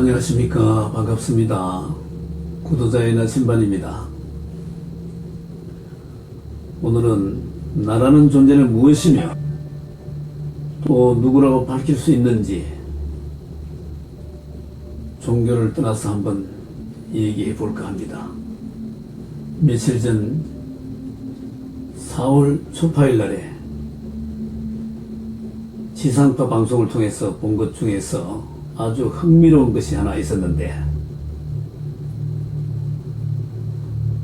안녕하십니까. 반갑습니다. 구도자의 나침반입니다. 오늘은 나라는 존재는 무엇이며 또 누구라고 밝힐 수 있는지 종교를 떠나서 한번 얘기해 볼까 합니다. 며칠 전 4월 초파일 날에 지상파 방송을 통해서 본 것 중에서 아주 흥미로운 것이 하나 있었는데,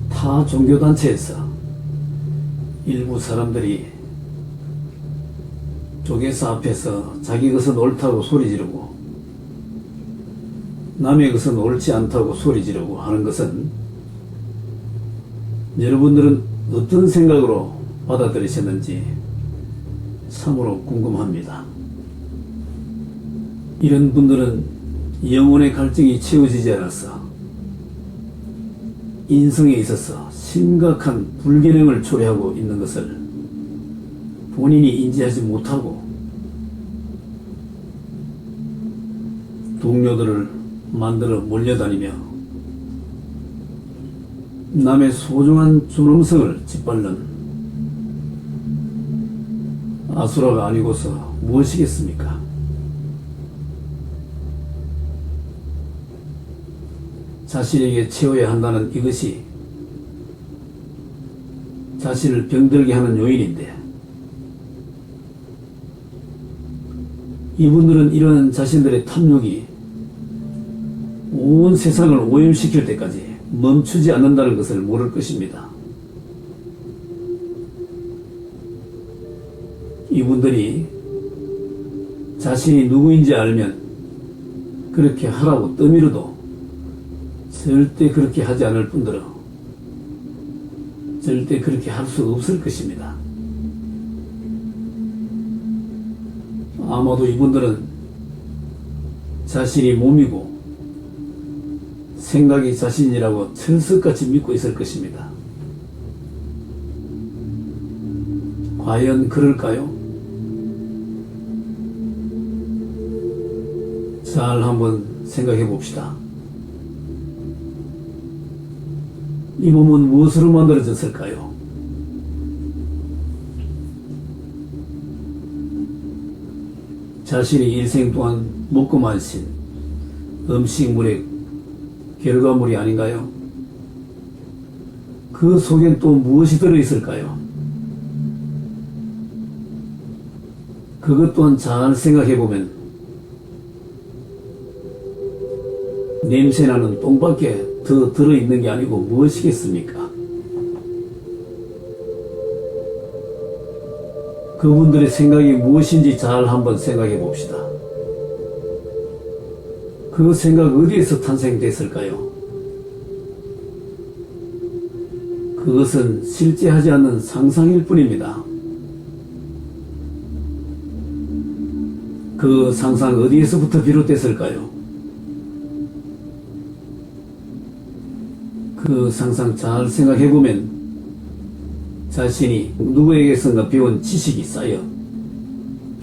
타 종교단체에서 일부 사람들이 조계사 앞에서 자기 것은 옳다고 소리 지르고 남의 것은 옳지 않다고 소리 지르고 하는 것은 여러분들은 어떤 생각으로 받아들이셨는지 참으로 궁금합니다. 이런 분들은 영혼의 갈증이 채워지지 않아서 인성에 있어서 심각한 불균형을 초래하고 있는 것을 본인이 인지하지 못하고 동료들을 만들어 몰려다니며 남의 소중한 존엄성을 짓밟는 아수라가 아니고서 무엇이겠습니까? 자신에게 채워야 한다는 이것이 자신을 병들게 하는 요인인데, 이분들은 이런 자신들의 탐욕이 온 세상을 오염시킬 때까지 멈추지 않는다는 것을 모를 것입니다. 이분들이 자신이 누구인지 알면 그렇게 하라고 떠밀어도 절대 그렇게 하지 않을 뿐더러 절대 그렇게 할 수 없을 것입니다. 아마도 이분들은 자신이 몸이고 생각이 자신이라고 철석같이 믿고 있을 것입니다. 과연 그럴까요? 잘 한번 생각해 봅시다. 이 몸은 무엇으로 만들어졌을까요? 자신이 일생 동안 먹고 마신 음식물의 결과물이 아닌가요? 그 속엔 또 무엇이 들어있을까요? 그것 또한 잘 생각해보면 냄새나는 똥밖에 더 들어있는 게 아니고 무엇이겠습니까? 그분들의 생각이 무엇인지 잘 한번 생각해 봅시다. 그 생각 어디에서 탄생됐을까요? 그것은 실제하지 않는 상상일 뿐입니다. 그 상상 어디에서부터 비롯됐을까요? 그 상상 잘 생각해보면 자신이 누구에게선가 배운 지식이 쌓여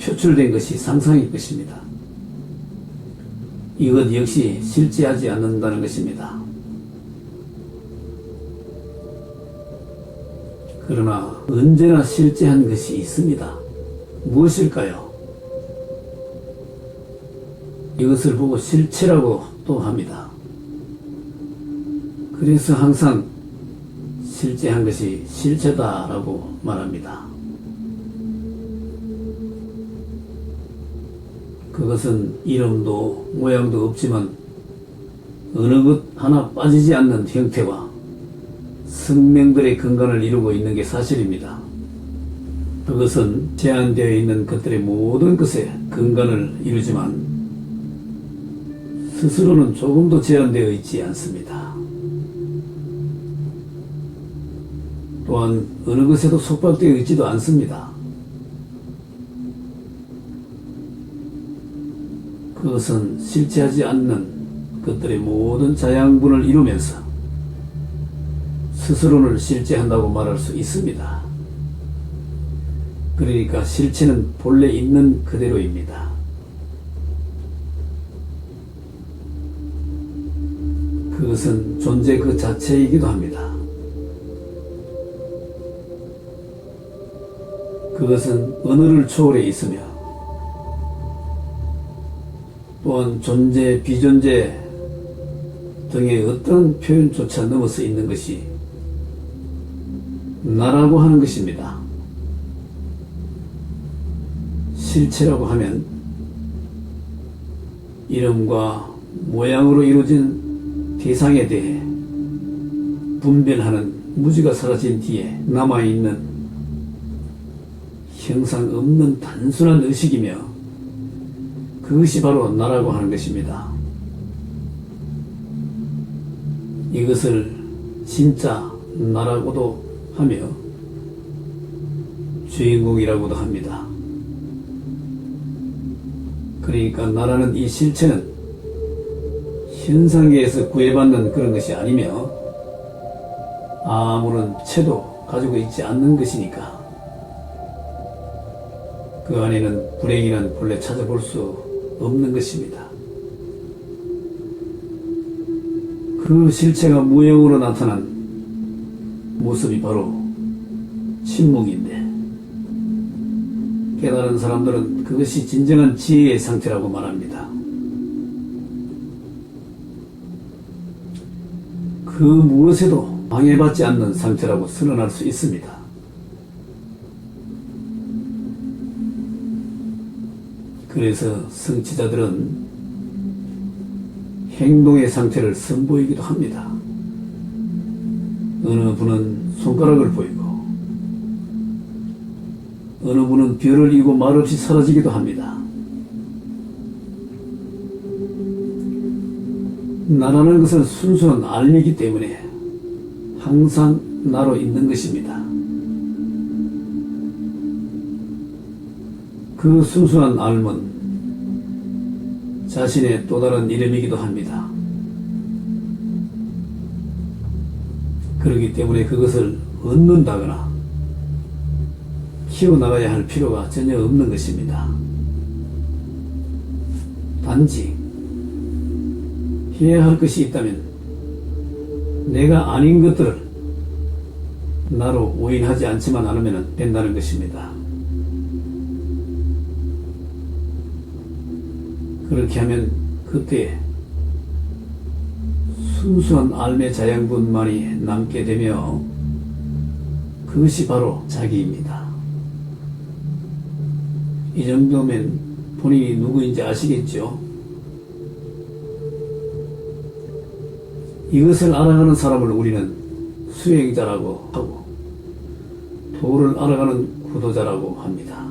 표출된 것이 상상일 것입니다. 이것 역시 실제하지 않는다는 것입니다. 그러나 언제나 실제한 것이 있습니다. 무엇일까요? 이것을 보고 실체라고 또 합니다. 그래서 항상 실제한 것이 실체다라고 말합니다. 그것은 이름도 모양도 없지만 어느 것 하나 빠지지 않는 형태와 생명들의 근간을 이루고 있는 게 사실입니다. 그것은 제한되어 있는 것들의 모든 것에 근간을 이루지만 스스로는 조금도 제한되어 있지 않습니다. 또한 어느 것에도 속박되어 있지도 않습니다. 그것은 실체하지 않는 것들의 모든 자양분을 이루면서 스스로를 실체한다고 말할 수 있습니다. 그러니까 실체는 본래 있는 그대로입니다. 그것은 존재 그 자체이기도 합니다. 그것은 언어를 초월해 있으며 또한 존재, 비존재 등의 어떤 표현조차 넘어서 있는 것이 나라고 하는 것입니다. 실체라고 하면 이름과 모양으로 이루어진 대상에 대해 분별하는 무지가 사라진 뒤에 남아있는 형상 없는 단순한 의식이며 그것이 바로 나라고 하는 것입니다. 이것을 진짜 나라고도 하며 주인공이라고도 합니다. 그러니까 나라는 이 실체는 현상계에서 구애받는 그런 것이 아니며 아무런 채도 가지고 있지 않는 것이니까 그 안에는 불행이란 본래 찾아볼 수 없는 것입니다. 그 실체가 무형으로 나타난 모습이 바로 침묵인데 깨달은 사람들은 그것이 진정한 지혜의 상태라고 말합니다. 그 무엇에도 방해받지 않는 상태라고 선언할 수 있습니다. 그래서 성취자들은 행동의 상태를 선보이기도 합니다. 어느 분은 손가락을 보이고 어느 분은 별을 이고 말없이 사라지기도 합니다. 나라는 것은 순수한 알미이기 때문에 항상 나로 있는 것입니다. 그 순수한 알은 자신의 또 다른 이름이기도 합니다. 그렇기 때문에 그것을 얻는다거나 키워나가야 할 필요가 전혀 없는 것입니다. 단지 해야 할 것이 있다면 내가 아닌 것들을 나로 오인하지 않지만 않으면 된다는 것입니다. 그렇게 하면 그때 순수한 알매 자양분만이 남게 되며 그것이 바로 자기입니다. 이 정도면 본인이 누구인지 아시겠죠? 이것을 알아가는 사람을 우리는 수행자라고 하고 도를 알아가는 구도자라고 합니다.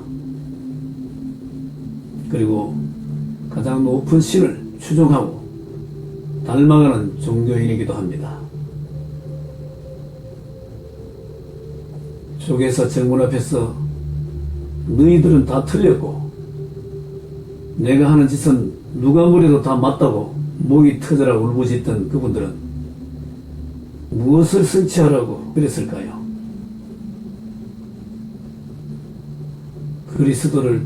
그리고 가장 높은 신을 추종하고 닮아가는 종교인이기도 합니다. 조계사 정문 앞에서 너희들은 다 틀렸고 내가 하는 짓은 누가 뭐래도 다 맞다고 목이 터져라 울부짖던 그분들은 무엇을 성취하라고 그랬을까요? 그리스도를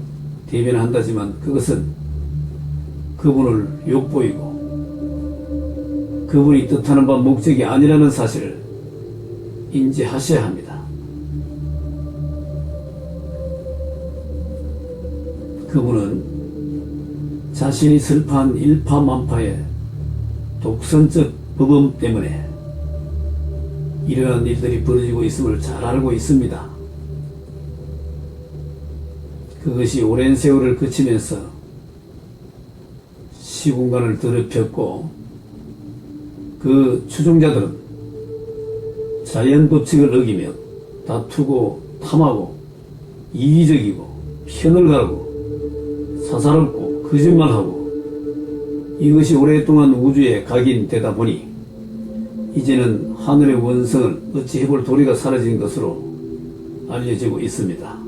대변한다지만 그것은 그분을 욕보이고 그분이 뜻하는 바 목적이 아니라는 사실을 인지하셔야 합니다. 그분은 자신이 설파한 일파만파의 독선적 법음 때문에 이러한 일들이 벌어지고 있음을 잘 알고 있습니다. 그것이 오랜 세월을 거치면서 시공간을 더럽혔고 그 추종자들은 자연 법칙을 어기며 다투고 탐하고 이기적이고 편을 가르고 사사롭고 거짓말하고 이것이 오랫동안 우주에 각인되다 보니 이제는 하늘의 원성을 어찌 해볼 도리가 사라진 것으로 알려지고 있습니다.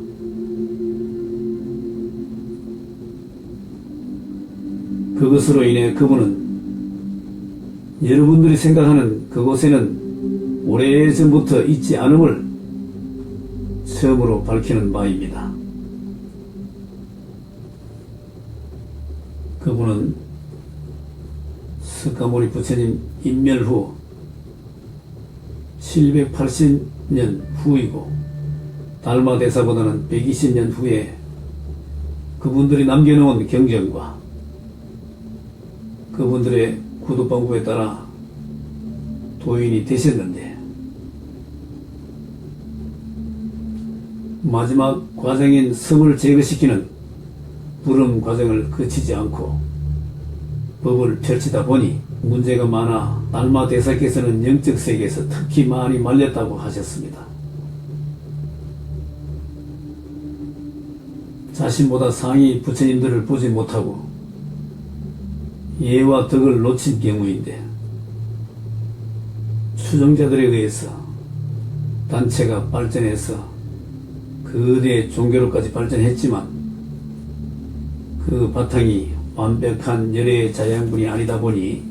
그것으로 인해 그분은 여러분들이 생각하는 그곳에는 오래전부터 있지 않음을 처음으로 밝히는 바입니다. 그분은 석가모니 부처님 인멸 후 780년 후이고 달마대사보다는 120년 후에 그분들이 남겨놓은 경전과 그분들의 구두방법에 따라 도인이 되셨는데 마지막 과정인 성을 제거시키는 불음 과정을 거치지 않고 법을 펼치다 보니 문제가 많아 달마 대사께서는 영적 세계에서 특히 많이 말렸다고 하셨습니다. 자신보다 상위 부처님들을 보지 못하고 예와 덕을 놓친 경우인데 추종자들에 의해서 단체가 발전해서 거대 종교로까지 발전했지만 그 바탕이 완벽한 열애의 자양분이 아니다 보니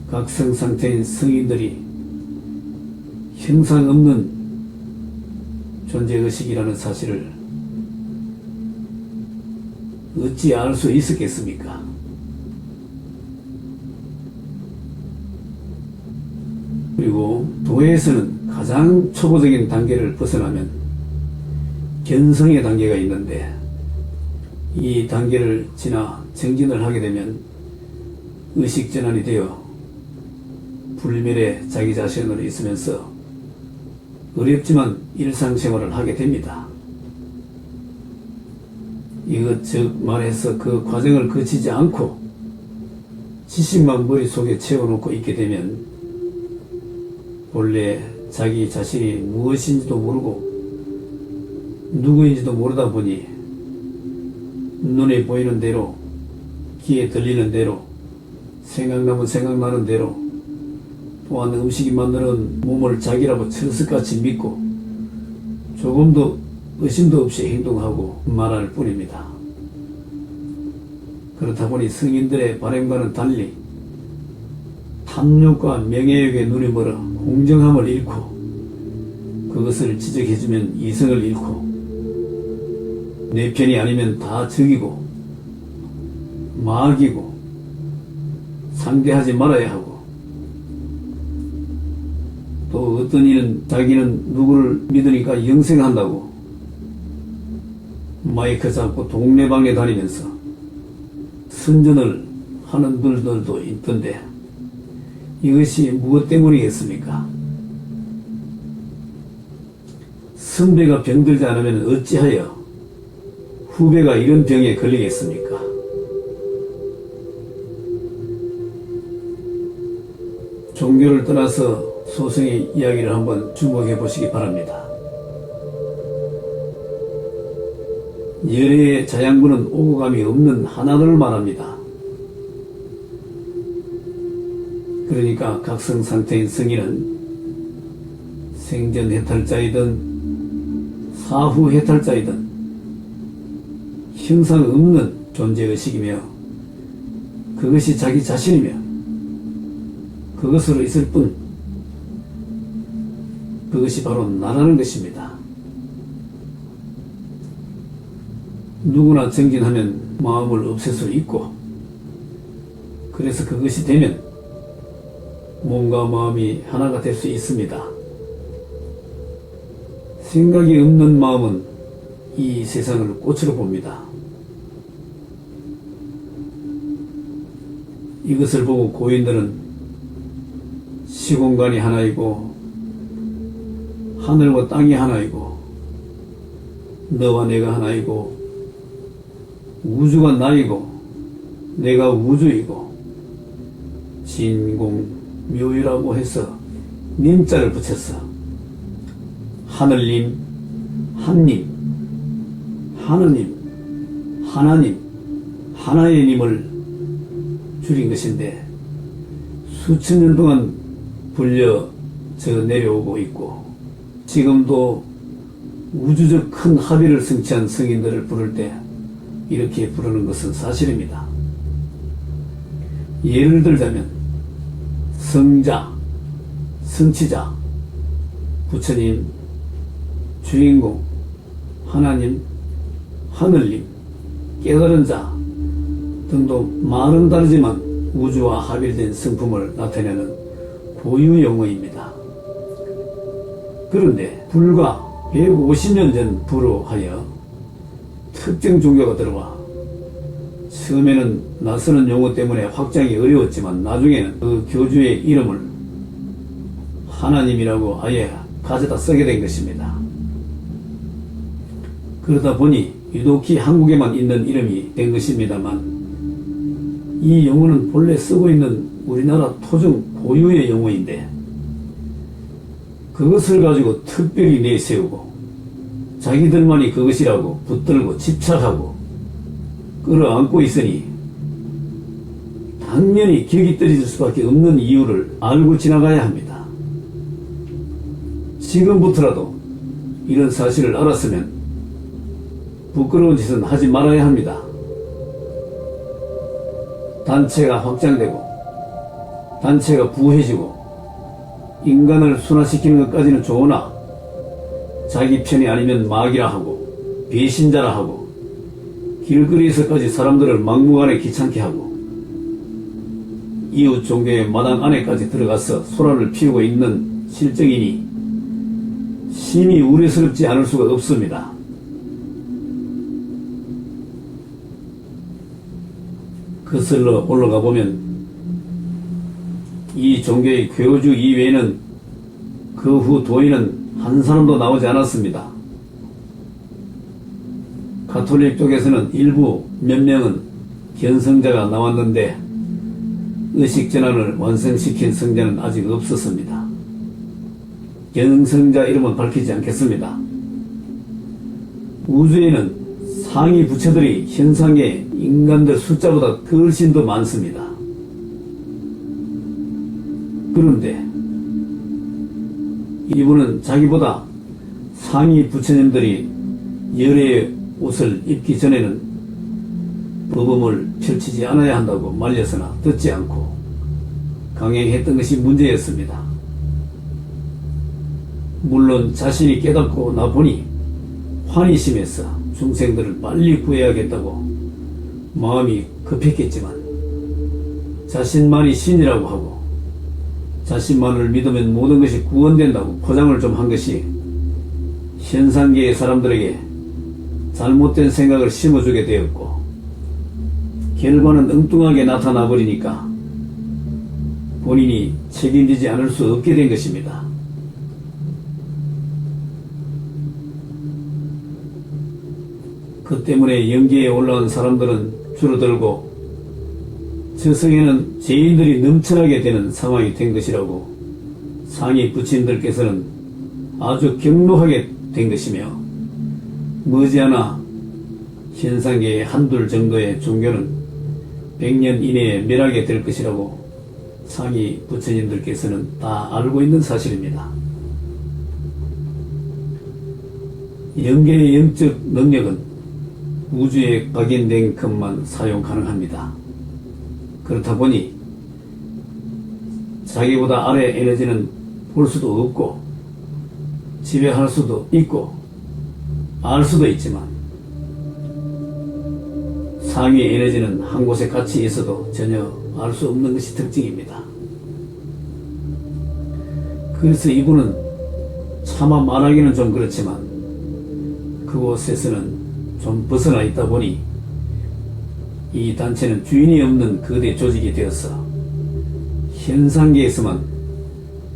각성 상태인 성인들이 형상없는 존재의식이라는 사실을 어찌 알 수 있었겠습니까? 그리고 도에서는 가장 초보적인 단계를 벗어나면 견성의 단계가 있는데 이 단계를 지나 정진을 하게 되면 의식전환이 되어 불멸의 자기 자신으로 있으면서 어렵지만 일상생활을 하게 됩니다. 이것저것 말해서 그 과정을 거치지 않고 지식만 머릿속에 채워놓고 있게 되면 본래 자기 자신이 무엇인지도 모르고 누구인지도 모르다 보니 눈에 보이는 대로 귀에 들리는 대로 생각나면 생각나는 대로 또한 음식이 만드는 몸을 자기라고 철석같이 믿고 조금도 의심도 없이 행동하고 말할 뿐입니다. 그렇다 보니 성인들의 바람과는 달리 탐욕과 명예욕에 눈이 멀어 공정함을 잃고 그것을 지적해주면 이성을 잃고 내 편이 아니면 다 적이고 막이고 상대하지 말아야 하고 또 어떤 이는 자기는 누구를 믿으니까 영생한다고 마이크 잡고 동네방네 다니면서 선전을 하는 분들도 있던데 이것이 무엇 때문이겠습니까? 선배가 병들지 않으면 어찌하여 후배가 이런 병에 걸리겠습니까? 종교를 떠나서 소승의 이야기를 한번 주목해 보시기 바랍니다. 열애의 자양분은 오고 감이 없는 하나를 말합니다. 그러니까 각성 상태인 성인은 생전 해탈자이든 사후 해탈자이든 형상 없는 존재의식이며 그것이 자기 자신이며 그것으로 있을 뿐 그것이 바로 나라는 것입니다. 누구나 정진하면 마음을 없앨 수 있고 그래서 그것이 되면 몸과 마음이 하나가 될 수 있습니다. 생각이 없는 마음은 이 세상을 꽃으로 봅니다. 이것을 보고 고인들은 시공간이 하나이고 하늘과 땅이 하나이고 너와 내가 하나이고 우주가 나이고 내가 우주이고 진공묘유라고 해서 님자를 붙였어. 하늘님, 한님, 하느님, 하나님, 하나의 님을 줄인 것인데 수천 년 동안 불려져 내려오고 있고 지금도 우주적 큰 합의를 성취한 성인들을 부를 때 이렇게 부르는 것은 사실입니다. 예를 들자면 성자, 성취자, 부처님, 주인공, 하나님, 하늘님, 깨달은 자, 등도 말은 다르지만 우주와 합일된 성품을 나타내는 고유 용어입니다. 그런데 불과 150년 전부로 하여 특정 종교가 들어와 처음에는 낯서는 용어 때문에 확장이 어려웠지만 나중에는 그 교주의 이름을 하나님이라고 아예 가져다 쓰게 된 것입니다. 그러다 보니 유독히 한국에만 있는 이름이 된 것입니다만 이 용어는 본래 쓰고 있는 우리나라 토종 고유의 용어인데 그것을 가지고 특별히 내세우고 자기들만이 그것이라고 붙들고 집착하고 끌어안고 있으니 당연히 격이 떨어질 수밖에 없는 이유를 알고 지나가야 합니다. 지금부터라도 이런 사실을 알았으면 부끄러운 짓은 하지 말아야 합니다. 단체가 확장되고 단체가 부해지고 인간을 순화시키는 것까지는 좋으나 자기 편이 아니면 막이라 하고 배신자라 하고 길거리에서까지 사람들을 막무가내 귀찮게 하고 이웃 종교의 마당 안에까지 들어가서 소란을 피우고 있는 실정이니 심히 우려스럽지 않을 수가 없습니다. 거슬러 올라가 보면 이 종교의 교주 이외에는 그 후 도인은 한 사람도 나오지 않았습니다. 가톨릭 쪽에서는 일부 몇 명은 견성자가 나왔는데 의식전환을 완성시킨 성자는 아직 없었습니다. 견성자 이름은 밝히지 않겠습니다. 우주에는 상위 부처들이 현상의 인간들 숫자보다 훨씬 더 많습니다. 그런데 이분은 자기보다 상위 부처님들이 열의 옷을 입기 전에는 법음을 펼치지 않아야 한다고 말려서나 듣지 않고 강행했던 것이 문제였습니다. 물론 자신이 깨닫고 나보니 환히 심해서 중생들을 빨리 구해야겠다고 마음이 급했겠지만 자신만이 신이라고 하고 자신만을 믿으면 모든 것이 구원된다고 포장을 좀 한 것이 현상계의 사람들에게 잘못된 생각을 심어주게 되었고 결과는 엉뚱하게 나타나 버리니까 본인이 책임지지 않을 수 없게 된 것입니다. 그 때문에 영계에 올라온 사람들은 줄어들고 저승에는 죄인들이 넘쳐나게 되는 상황이 된 것이라고 상위 부친들께서는 아주 격노하게 된 것이며 머지않아 현상계의 한둘 정도의 종교는 100년 이내에 멸하게 될 것이라고 상위 부처님들께서는 다 알고 있는 사실입니다. 영계의 영적 능력은 우주에 각인된 것만 사용 가능합니다. 그렇다 보니 자기보다 아래 에너지는 볼 수도 없고 지배할 수도 있고 알 수도 있지만 상위 에너지는 한 곳에 같이 있어도 전혀 알 수 없는 것이 특징입니다. 그래서 이분은 차마 말하기는 좀 그렇지만 그곳에서는 좀 벗어나 있다 보니 이 단체는 주인이 없는 거대 조직이 되어서 현상계에서만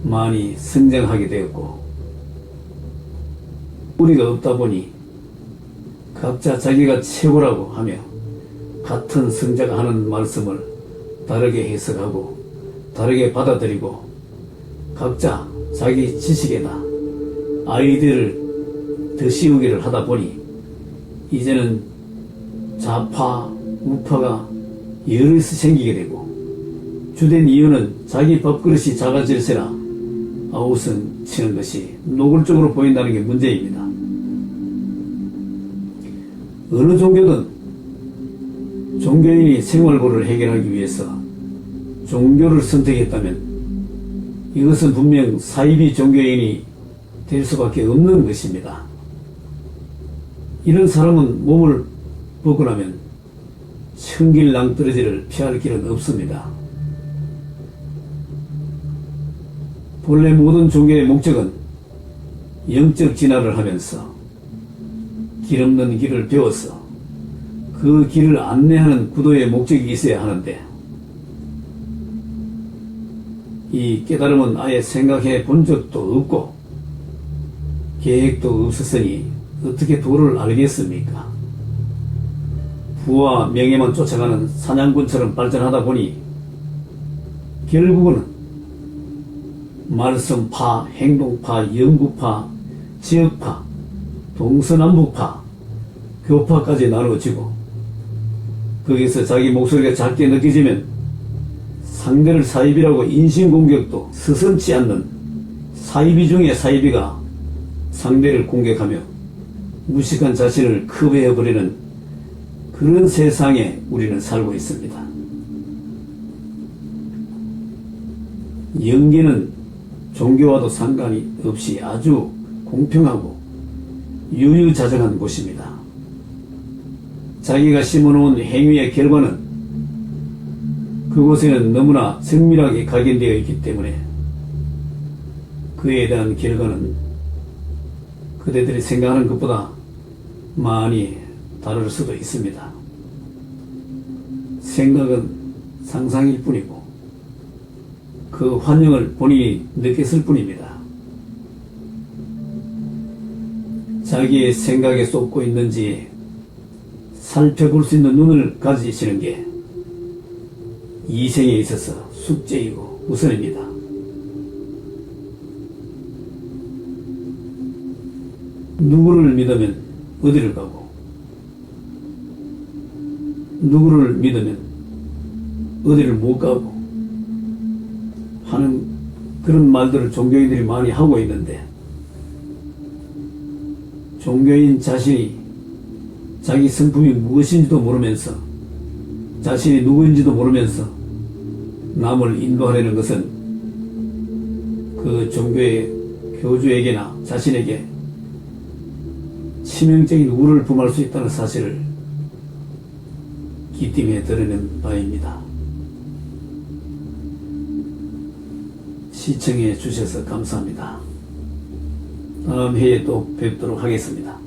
많이 성장하게 되었고 우리가 없다 보니 각자 자기가 최고라고 하며 같은 성자가 하는 말씀을 다르게 해석하고 다르게 받아들이고 각자 자기 지식에다 아이디어를 더 씌우기를 하다 보니 이제는 좌파, 우파가 여럿이 생기게 되고 주된 이유는 자기 밥그릇이 작아질세라 아우성 치는 것이 노골적으로 보인다는 게 문제입니다. 어느 종교든 종교인이 생활고를 해결하기 위해서 종교를 선택했다면 이것은 분명 사이비 종교인이 될 수밖에 없는 것입니다. 이런 사람은 몸을 벗고 나면 천길 낭떠러지를 피할 길은 없습니다. 본래 모든 종교의 목적은 영적 진화를 하면서 길 없는 길을 배워서 그 길을 안내하는 구도의 목적이 있어야 하는데, 이 깨달음은 아예 생각해 본 적도 없고 계획도 없었으니 어떻게 도를 알겠습니까? 부와 명예만 쫓아가는 사냥꾼처럼 발전하다 보니 결국은 말씀파, 행동파, 연구파, 지역파, 동서남북파, 교파까지 나누어지고, 거기서 자기 목소리가 작게 느껴지면 상대를 사이비라고 인신공격도 서슴지 않는 사이비 중의 사이비가 상대를 공격하며 무식한 자신을 커버해버리는 그런 세상에 우리는 살고 있습니다. 영계는 종교와도 상관이 없이 아주 공평하고 유유자적한 곳입니다. 자기가 심어놓은 행위의 결과는 그곳에는 너무나 정밀하게 각인되어 있기 때문에 그에 대한 결과는 그대들이 생각하는 것보다 많이 다를 수도 있습니다. 생각은 상상일 뿐이고 그 환영을 본인이 느꼈을 뿐입니다. 자기의 생각에 쏟고 있는지 살펴볼 수 있는 눈을 가지시는 게 이 생에 있어서 숙제이고 우선입니다. 누구를 믿으면 어디를 가고, 누구를 믿으면 어디를 못 가고 하는 그런 말들을 종교인들이 많이 하고 있는데, 종교인 자신이 자기 성품이 무엇인지도 모르면서, 자신이 누구인지도 모르면서 남을 인도하려는 것은 그 종교의 교주에게나 자신에게 치명적인 우를 범할 수 있다는 사실을 기띔해 드리는 바입니다. 시청해 주셔서 감사합니다. 다음 회에 또 뵙도록 하겠습니다.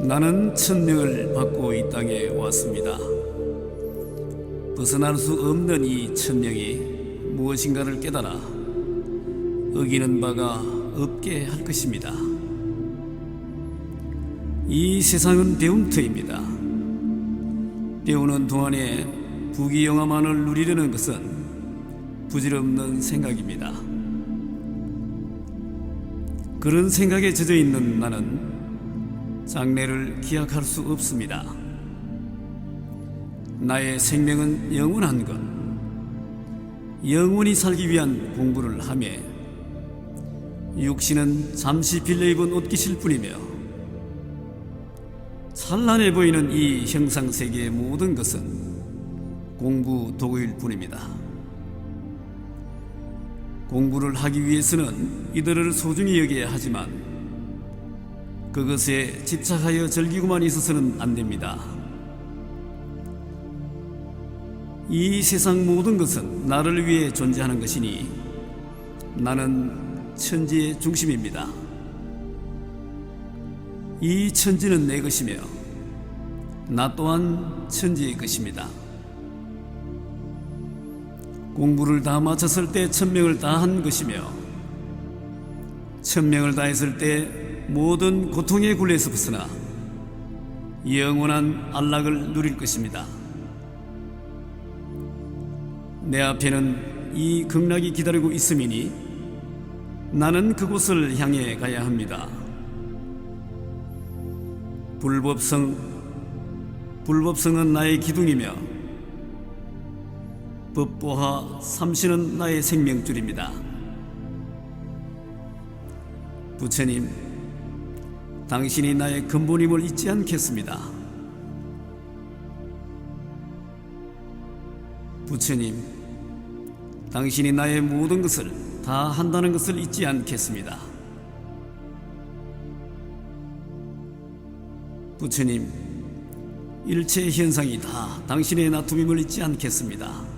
나는 천명을 받고 이 땅에 왔습니다. 벗어날 수 없는 이 천명이 무엇인가를 깨달아 어기는 바가 없게 할 것입니다. 이 세상은 배움터입니다. 배우는 동안에 부귀영화만을 누리려는 것은 부질없는 생각입니다. 그런 생각에 젖어 있는 나는 장래를 기약할 수 없습니다. 나의 생명은 영원한 것, 영원히 살기 위한 공부를 하며 육신은 잠시 빌려 입은 옷깃일 뿐이며 찬란해 보이는 이 형상세계의 모든 것은 공부 도구일 뿐입니다. 공부를 하기 위해서는 이들을 소중히 여겨야 하지만 그것에 집착하여 즐기고만 있어서는 안 됩니다. 이 세상 모든 것은 나를 위해 존재하는 것이니 나는 천지의 중심입니다. 이 천지는 내 것이며 나 또한 천지의 것입니다. 공부를 다 마쳤을 때 천명을 다 한 것이며 천명을 다 했을 때 모든 고통의 굴레에서 벗어나 영원한 안락을 누릴 것입니다. 내 앞에는 이 극락이 기다리고 있음이니 나는 그곳을 향해 가야 합니다. 불법성은 나의 기둥이며 법보하 삼신은 나의 생명줄입니다. 부처님, 당신이 나의 근본임을 잊지 않겠습니다. 부처님, 당신이 나의 모든 것을 다 한다는 것을 잊지 않겠습니다. 부처님, 일체 현상이 다 당신의 나툼임을 잊지 않겠습니다.